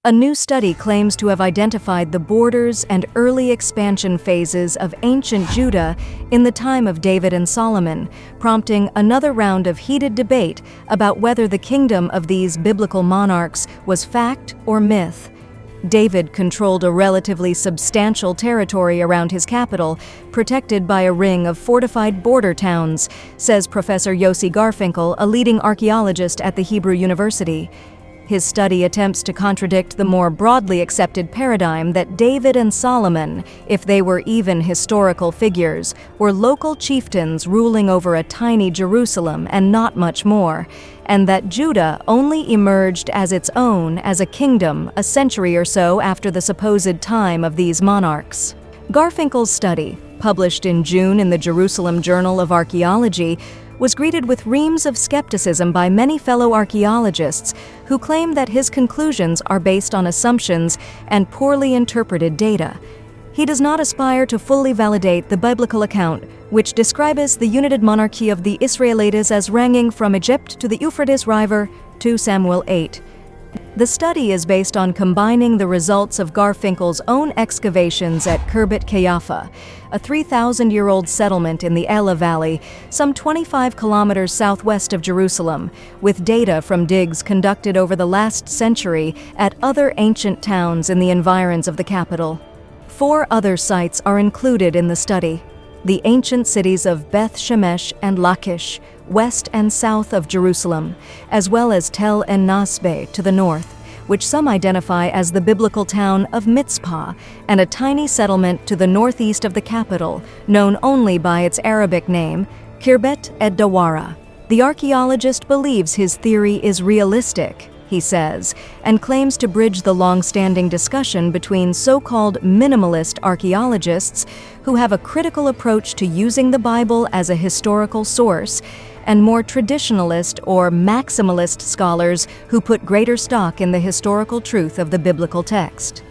A new study claims to have identified the borders and early expansion phases of ancient Judah in the time of David and Solomon, prompting another round of heated debate about whether the kingdom of these biblical monarchs was fact or myth. David controlled a relatively substantial territory around his capital, protected by a ring of fortified border towns, says Professor Yossi Garfinkel, a leading archaeologist at the Hebrew University. His study attempts to contradict the more broadly accepted paradigm that David and Solomon, if they were even historical figures, were local chieftains ruling over a tiny Jerusalem and not much more, and that Judah only emerged as its own as a kingdom a century or so after the supposed time of these monarchs. Garfinkel's study, published in June in the Jerusalem Journal of Archaeology, was greeted with reams of skepticism by many fellow archaeologists who claim that his conclusions are based on assumptions and poorly interpreted data. He does not aspire to fully validate the biblical account, which describes the united monarchy of the Israelites as ranging from Egypt to the Euphrates River, 2 Samuel 8. The study is based on combining the results of Garfinkel's own excavations at Khirbet Qeiyafa, a 3,000-year-old settlement in the Elah Valley, some 25 kilometers southwest of Jerusalem, with data from digs conducted over the last century at other ancient towns in the environs of the capital. 4 other sites are included in the study: the ancient cities of Beth Shemesh and Lachish, west and south of Jerusalem, as well as Tel en Nasbe to the north, which some identify as the biblical town of Mitzpah, and a tiny settlement to the northeast of the capital, known only by its Arabic name, Khirbet ed-Dawara. The archaeologist believes his theory is realistic, he says, and claims to bridge the long-standing discussion between so-called minimalist archaeologists who have a critical approach to using the Bible as a historical source, and more traditionalist or maximalist scholars who put greater stock in the historical truth of the biblical text.